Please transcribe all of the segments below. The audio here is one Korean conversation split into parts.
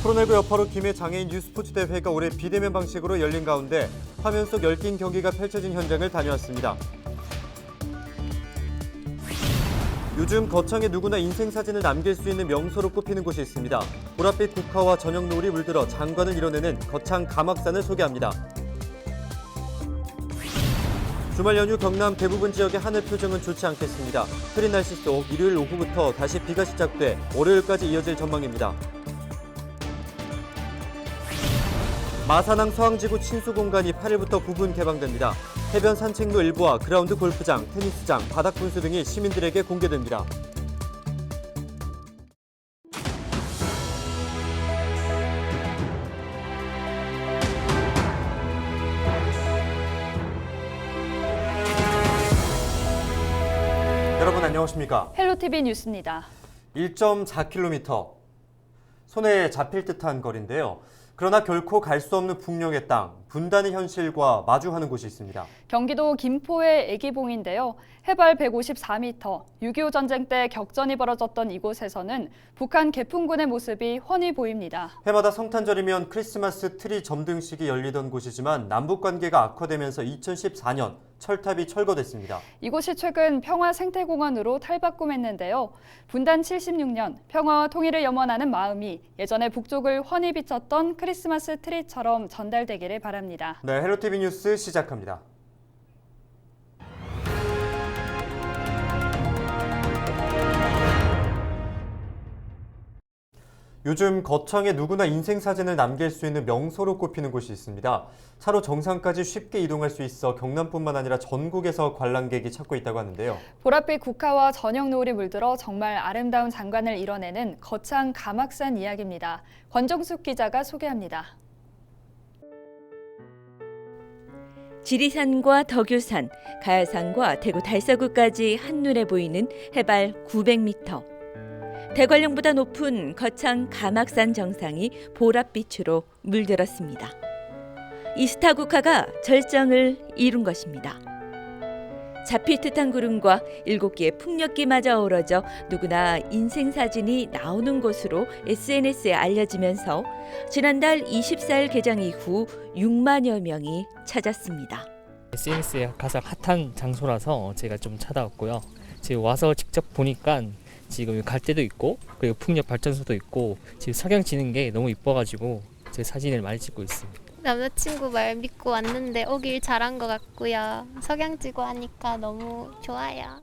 코로나19 여파로 김해 장애인 유스포츠 대회가 올해 비대면 방식으로 열린 가운데 화면 속 열띤 경기가 펼쳐진 현장을 다녀왔습니다. 요즘 거창에 누구나 인생사진을 남길 수 있는 명소로 꼽히는 곳이 있습니다. 보랏빛 국화와 저녁 노을이 물들어 장관을 이뤄내는 거창 가막산을 소개합니다. 주말 연휴 경남 대부분 지역의 하늘 표정은 좋지 않겠습니다. 흐린 날씨 속 일요일 오후부터 다시 비가 시작돼 월요일까지 이어질 전망입니다. 마산항 서항지구 친수공간이 8일부터 부분 개방됩니다. 해변 산책로 일부와 그라운드 골프장, 테니스장, 바닥 분수 등이 시민들에게 공개됩니다. 여러분 안녕하십니까? 헬로티비 뉴스입니다. 1.4km, 손에 잡힐 듯한 거리인데요. 그러나 결코 갈 수 없는 북녘의 땅, 분단의 현실과 마주하는 곳이 있습니다. 경기도 김포의 애기봉인데요. 해발 154m, 6.25 전쟁 때 격전이 벌어졌던 이곳에서는 북한 개풍군의 모습이 훤히 보입니다. 해마다 성탄절이면 크리스마스 트리 점등식이 열리던 곳이지만 남북 관계가 악화되면서 2014년 철탑이 철거됐습니다. 이곳이 최근 평화생태공원으로 탈바꿈했는데요. 분단 76년 평화와 통일을 염원하는 마음이 예전의 북쪽을 훤히 비췄던 크리스마스 트리처럼 전달되기를 바랍니다. 네, 헬로티비 뉴스 시작합니다. 요즘 거창에 누구나 인생사진을 남길 수 있는 명소로 꼽히는 곳이 있습니다. 차로 정상까지 쉽게 이동할 수 있어 경남뿐만 아니라 전국에서 관람객이 찾고 있다고 하는데요. 보랏빛 국화와 저녁 노을이 물들어 정말 아름다운 장관을 이뤄내는 거창 가막산 이야기입니다. 권정숙 기자가 소개합니다. 지리산과 덕유산, 가야산과 대구 달서구까지 한눈에 보이는 해발 900m. 대관령보다 높은 거창 가막산 정상이 보랏빛으로 물들었습니다. 이스타 국화가 절정을 이룬 것입니다. 잡힐 듯한 구름과 7개의 풍력기마저 어우러져 누구나 인생사진이 나오는 곳으로 SNS에 알려지면서 지난달 24일 개장 이후 6만여 명이 찾았습니다. SNS에 가장 핫한 장소라서 제가 좀 찾아왔고요. 지금 와서 직접 보니까 지금 갈 데도 있고 그리고 풍력 발전소도 있고 지금 석양 지는 게 너무 이뻐가지고 제 사진을 많이 찍고 있습니다. 남자친구 말 믿고 왔는데 오길 잘한 것 같고요. 석양 지고 하니까 너무 좋아요.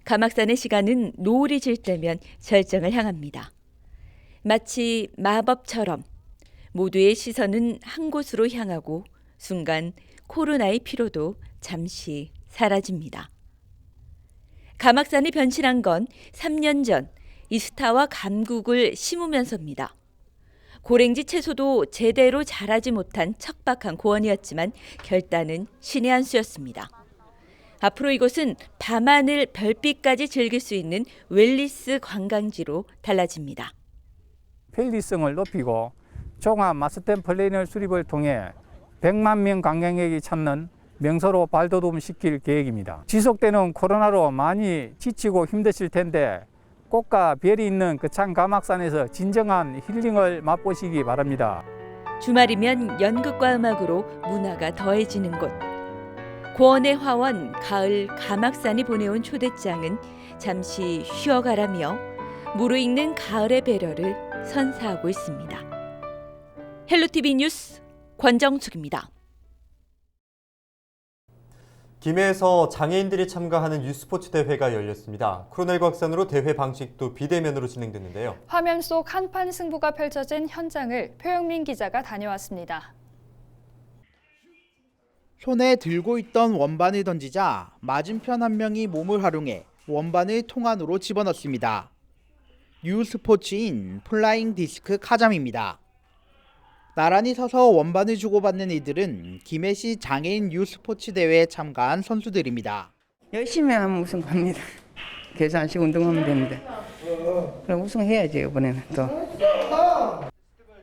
가막산의 시간은 노을이 질 때면 절정을 향합니다. 마치 마법처럼 모두의 시선은 한 곳으로 향하고 순간 코로나의 피로도 잠시 사라집니다. 가막산이 변신한 건 3년 전 이스타와 감국을 심으면서입니다. 고랭지 채소도 제대로 자라지 못한 척박한 고원이었지만 결단은 신의 한 수였습니다. 앞으로 이곳은 밤하늘 별빛까지 즐길 수 있는 웰니스 관광지로 달라집니다. 편리성을 높이고 종합 마스터 플랜을 수립을 통해 100만 명 관광객이 찾는 명소로 발돋움시킬 계획입니다. 지속되는 코로나로 많이 지치고 힘드실 텐데 꽃과 별이 있는 거창 가막산에서 진정한 힐링을 맛보시기 바랍니다. 주말이면 연극과 음악으로 문화가 더해지는 곳. 고원의 화원 가을 가막산이 보내온 초대장은 잠시 쉬어가라며 무르익는 가을의 배려를 선사하고 있습니다. 헬로티비 뉴스 권정숙입니다. 김해에서 장애인들이 참가하는 유스포츠 대회가 열렸습니다. 코로나19 확산으로 대회 방식도 비대면으로 진행됐는데요. 화면 속 한판 승부가 펼쳐진 현장을 표영민 기자가 다녀왔습니다. 손에 들고 있던 원반을 던지자 맞은편 한 명이 몸을 활용해 원반을 통 안으로 집어넣습니다. 유스포츠인 플라잉 디스크 카잠입니다. 나란히 서서 원반을 주고받는 이들은 김해시 장애인 유스포츠 대회에 참가한 선수들입니다. 열심히 하면 우승 갑니다. 계산식 운동하면 되는데 그럼 우승해야지 이번에는 또.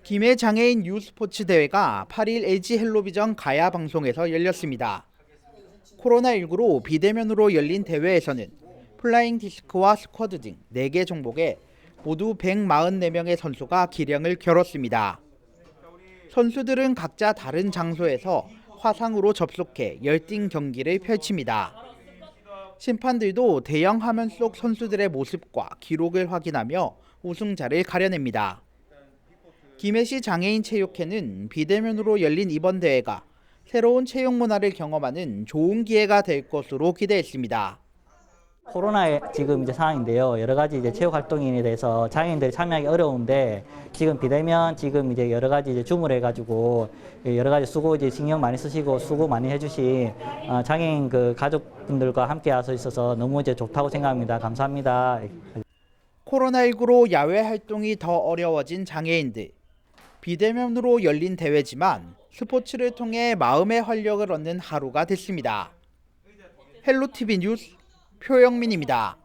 김해 장애인 유스포츠 대회가 8일 LG 헬로비전 가야 방송에서 열렸습니다. 코로나19로 비대면으로 열린 대회에서는 플라잉 디스크와 스쿼드 등 4개 종목에 모두 144명의 선수가 기량을 겨뤘습니다. 선수들은 각자 다른 장소에서 화상으로 접속해 열띤 경기를 펼칩니다. 심판들도 대형 화면 속 선수들의 모습과 기록을 확인하며 우승자를 가려냅니다. 김해시 장애인 체육회는 비대면으로 열린 이번 대회가 새로운 체육 문화를 경험하는 좋은 기회가 될 것으로 기대했습니다. 코로나의 지금 이제 상황인데요. 여러 가지 이제 체육 활동에 대해서 장애인들이 참여하기 어려운데 지금 비대면 지금 이제 여러 가지 이제 줌을 해가지고 여러 가지 수고 이제 신경 많이 쓰시고 수고 많이 해주신 장애인 그 가족분들과 함께 와서 있어서 너무 이제 좋다고 생각합니다. 감사합니다. 코로나19로 야외 활동이 더 어려워진 장애인들. 비대면으로 열린 대회지만 스포츠를 통해 마음의 활력을 얻는 하루가 됐습니다. 헬로티비 뉴스 표영민입니다.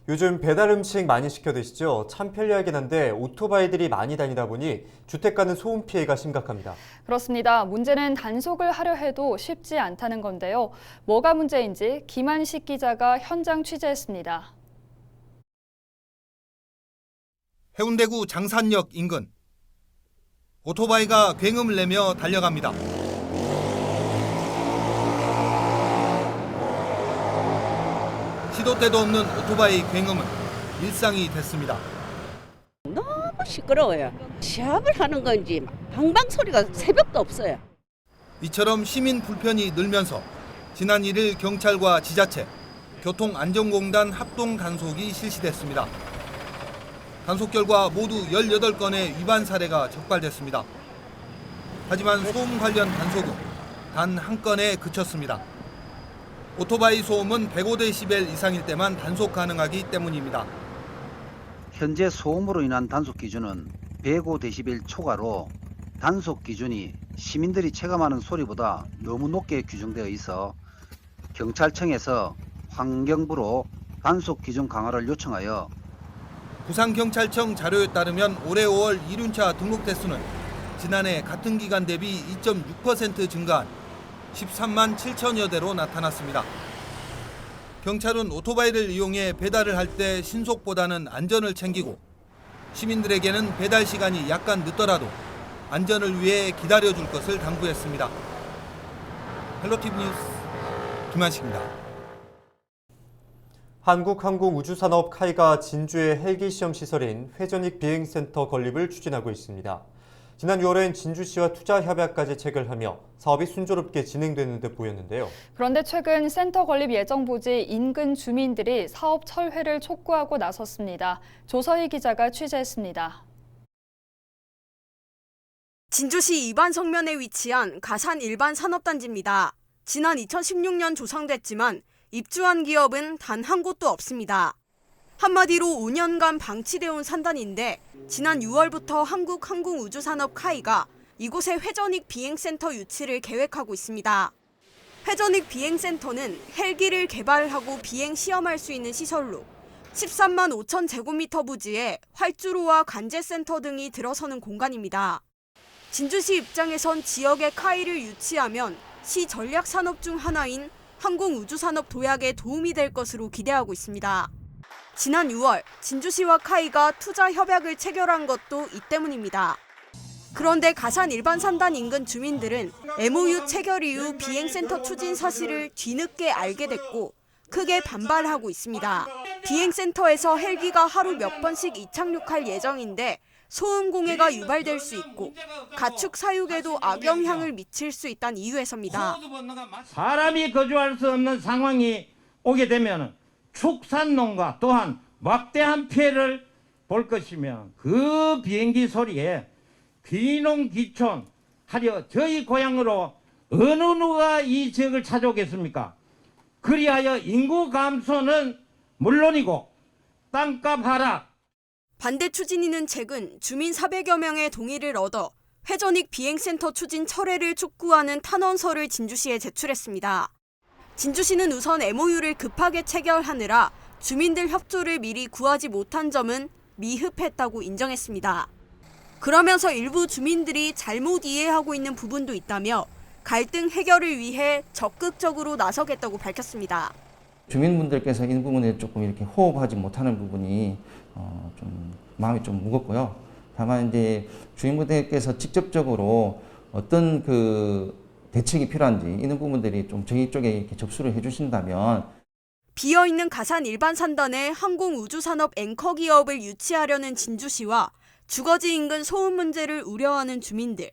요즘 배달 음식 많이 시켜 드시죠? 참 편리하긴 한데 오토바이들이 많이 다니다 보니 주택가는 소음 피해가 심각합니다. 그렇습니다. 문제는 단속을 하려 해도 쉽지 않다는 건데요. 뭐가 문제인지 김한식 기자가 현장 취재했습니다. 해운대구 장산역 인근. 오토바이가 굉음을 내며 달려갑니다. 시도 때도 없는 오토바이 굉음은 일상이 됐습니다. 너무 시끄러워요. 시합을 하는 건지 방방 소리가 새벽도 없어요. 이처럼 시민 불편이 늘면서 지난 1일 경찰과 지자체, 교통안전공단 합동 단속이 실시됐습니다. 단속 결과 모두 18건의 위반 사례가 적발됐습니다. 하지만 소음 관련 단속은 단 한 건에 그쳤습니다. 오토바이 소음은 105데시벨 이상일 때만 단속 가능하기 때문입니다. 현재 소음으로 인한 단속 기준은 105데시벨 초과로 단속 기준이 시민들이 체감하는 소리보다 너무 높게 규정되어 있어 경찰청에서 환경부로 단속 기준 강화를 요청하여 부산경찰청 자료에 따르면 올해 5월 이륜차 등록 대수는 지난해 같은 기간 대비 2.6% 증가한 13만 7천여 대로 나타났습니다. 경찰은 오토바이를 이용해 배달을 할 때 신속보다는 안전을 챙기고 시민들에게는 배달 시간이 약간 늦더라도 안전을 위해 기다려줄 것을 당부했습니다. 헬로티비 뉴스 김한식입니다. 한국항공우주산업 카이가 진주의 헬기 시험 시설인 회전익 비행센터 건립을 추진하고 있습니다. 지난 6월엔 진주시와 투자 협약까지 체결하며 사업이 순조롭게 진행되는 듯 보였는데요. 그런데 최근 센터 건립 예정 부지 인근 주민들이 사업 철회를 촉구하고 나섰습니다. 조서희 기자가 취재했습니다. 진주시 이반 성면에 위치한 가산 일반 산업단지입니다. 지난 2016년 조성됐지만 입주한 기업은 단 한 곳도 없습니다. 한마디로 5년간 방치되어 온 산단인데 지난 6월부터 한국항공우주산업 카이가 이곳에 회전익 비행센터 유치를 계획하고 있습니다. 회전익 비행센터는 헬기를 개발하고 비행 시험할 수 있는 시설로 13만 5천 제곱미터 부지에 활주로와 관제센터 등이 들어서는 공간입니다. 진주시 입장에선 지역에 카이를 유치하면 시 전략 산업 중 하나인 항공우주산업 도약에 도움이 될 것으로 기대하고 있습니다. 지난 6월 진주시와 카이가 투자 협약을 체결한 것도 이 때문입니다. 그런데 가산 일반 산단 인근 주민들은 MOU 체결 이후 비행센터 추진 사실을 뒤늦게 알게 됐고 크게 반발하고 있습니다. 비행센터에서 헬기가 하루 몇 번씩 이착륙할 예정인데 소음 공해가 유발될 수 있고 가축 사육에도 악영향을 미칠 수 있다는 이유에서입니다. 사람이 거주할 수 없는 상황이 오게 되면 축산농가 또한 막대한 피해를 볼 것이며 그 비행기 소리에 귀농귀촌 하려 저희 고향으로 어느 누가 이 지역을 찾아오겠습니까? 그리하여 인구 감소는 물론이고 땅값 하락. 반대 추진위는 최근 주민 400여 명의 동의를 얻어 회전익 비행센터 추진 철회를 촉구하는 탄원서를 진주시에 제출했습니다. 진주시는 우선 MOU를 급하게 체결하느라 주민들 협조를 미리 구하지 못한 점은 미흡했다고 인정했습니다. 그러면서 일부 주민들이 잘못 이해하고 있는 부분도 있다며 갈등 해결을 위해 적극적으로 나서겠다고 밝혔습니다. 주민분들께서 이 부분에 조금 이렇게 호흡하지 못하는 부분이 좀 마음이 좀 무겁고요. 다만 이제 주민분들께서 직접적으로 어떤 그 대책이 필요한지 이런 부분들이 좀 저희 쪽에 이렇게 접수를 해주신다면 비어있는 가산 일반 산단에 항공우주산업 앵커 기업을 유치하려는 진주시와 주거지 인근 소음 문제를 우려하는 주민들.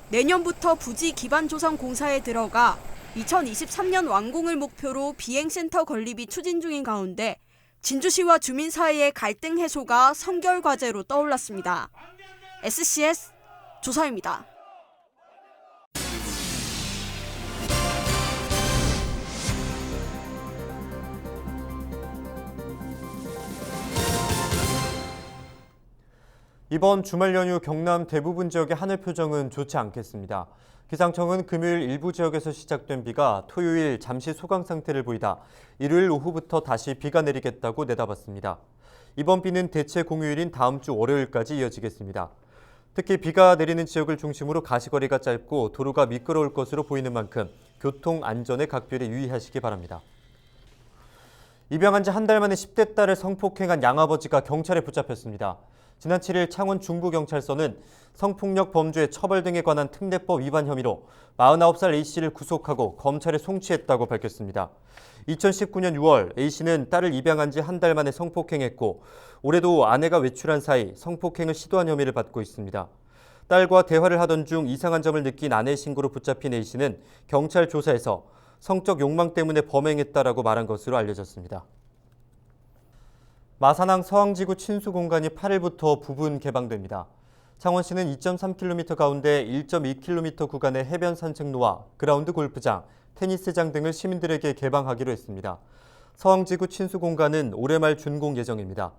내년부터 부지 기반 조성 공사에 들어가 2023년 완공을 목표로 비행센터 건립이 추진 중인 가운데 진주시와 주민 사이의 갈등 해소가 선결 과제로 떠올랐습니다. SCS 조서입니다. 이번 주말 연휴 경남 대부분 지역의 하늘 표정은 좋지 않겠습니다. 기상청은 금요일 일부 지역에서 시작된 비가 토요일 잠시 소강 상태를 보이다 일요일 오후부터 다시 비가 내리겠다고 내다봤습니다. 이번 비는 대체 공휴일인 다음 주 월요일까지 이어지겠습니다. 특히 비가 내리는 지역을 중심으로 가시거리가 짧고 도로가 미끄러울 것으로 보이는 만큼 교통 안전에 각별히 유의하시기 바랍니다. 입양한 지 한 달 만에 10대 딸을 성폭행한 양아버지가 경찰에 붙잡혔습니다. 지난 7일 창원 중부경찰서는 성폭력 범죄 처벌 등에 관한 특례법 위반 혐의로 49살 A씨를 구속하고 검찰에 송치했다고 밝혔습니다. 2019년 6월 A씨는 딸을 입양한 지 한 달 만에 성폭행했고 올해도 아내가 외출한 사이 성폭행을 시도한 혐의를 받고 있습니다. 딸과 대화를 하던 중 이상한 점을 느낀 아내의 신고로 붙잡힌 A씨는 경찰 조사에서 성적 욕망 때문에 범행했다라고 말한 것으로 알려졌습니다. 마산항 서항지구 친수 공간이 8일부터 부분 개방됩니다. 창원시는 2.3km 가운데 1.2km 구간의 해변 산책로와 그라운드 골프장, 테니스장 등을 시민들에게 개방하기로 했습니다. 서항지구 친수 공간은 올해 말 준공 예정입니다.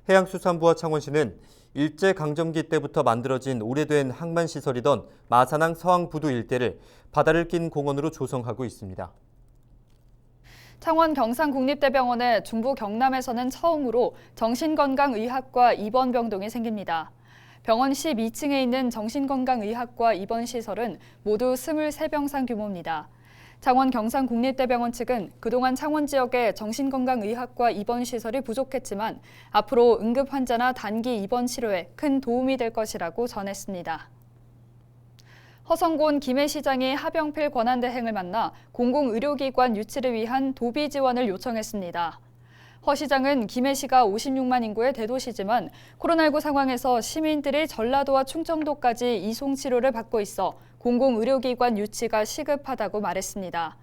해양수산부와 창원시는 일제강점기 때부터 만들어진 오래된 항만시설이던 마산항 서항부두 일대를 바다를 낀 공원으로 조성하고 있습니다. 창원 경상국립대병원의 중부 경남에서는 처음으로 정신건강의학과 입원병동이 생깁니다. 병원 12층에 있는 정신건강의학과 입원시설은 모두 23병상 규모입니다. 창원 경상국립대병원 측은 그동안 창원 지역에 정신건강의학과 입원시설이 부족했지만 앞으로 응급환자나 단기 입원 치료에 큰 도움이 될 것이라고 전했습니다. 허성곤 김해시장이 하병필 권한대행을 만나 공공의료기관 유치를 위한 도비 지원을 요청했습니다. 허 시장은 김해시가 56만 인구의 대도시지만 코로나19 상황에서 시민들이 전라도와 충청도까지 이송 치료를 받고 있어 공공의료기관 유치가 시급하다고 말했습니다.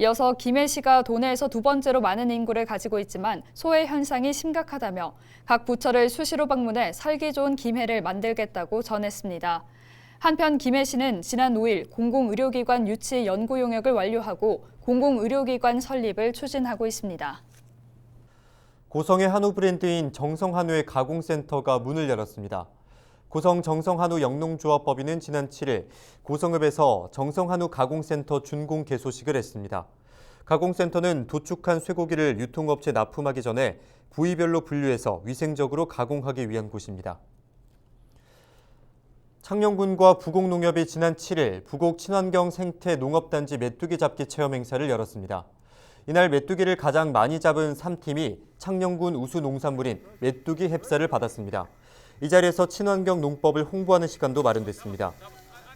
이어서 김해시가 도내에서 두 번째로 많은 인구를 가지고 있지만 소외 현상이 심각하다며 각 부처를 수시로 방문해 살기 좋은 김해를 만들겠다고 전했습니다. 한편 김해시는 지난 5일 공공의료기관 유치 연구 용역을 완료하고 공공의료기관 설립을 추진하고 있습니다. 고성의 한우 브랜드인 정성한우의 가공센터가 문을 열었습니다. 고성 정성한우 영농조합법인은 지난 7일 고성읍에서 정성한우 가공센터 준공 개소식을 했습니다. 가공센터는 도축한 쇠고기를 유통업체에 납품하기 전에 부위별로 분류해서 위생적으로 가공하기 위한 곳입니다. 창녕군과 부곡농협이 지난 7일 부곡 친환경 생태 농업단지 메뚜기 잡기 체험 행사를 열었습니다. 이날 메뚜기를 가장 많이 잡은 3팀이 창녕군 우수 농산물인 메뚜기 햅쌀을 받았습니다. 이 자리에서 친환경 농법을 홍보하는 시간도 마련됐습니다.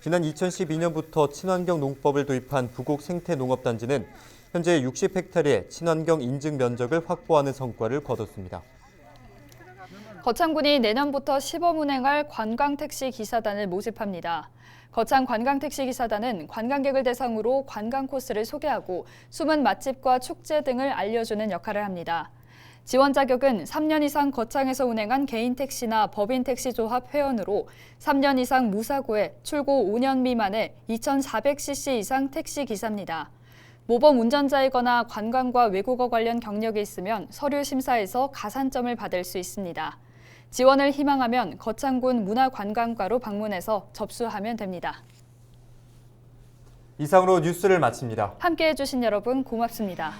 지난 2012년부터 친환경 농법을 도입한 부곡 생태농업단지는 현재 60헥타르의 친환경 인증 면적을 확보하는 성과를 거뒀습니다. 거창군이 내년부터 시범 운행할 관광택시 기사단을 모집합니다. 거창 관광택시 기사단은 관광객을 대상으로 관광 코스를 소개하고 숨은 맛집과 축제 등을 알려주는 역할을 합니다. 지원 자격은 3년 이상 거창에서 운행한 개인택시나 법인택시조합 회원으로 3년 이상 무사고에 출고 5년 미만의 2,400cc 이상 택시기사입니다. 모범 운전자이거나 관광과 외국어 관련 경력이 있으면 서류 심사에서 가산점을 받을 수 있습니다. 지원을 희망하면 거창군 문화관광과로 방문해서 접수하면 됩니다. 이상으로 뉴스를 마칩니다. 함께해 주신 여러분 고맙습니다.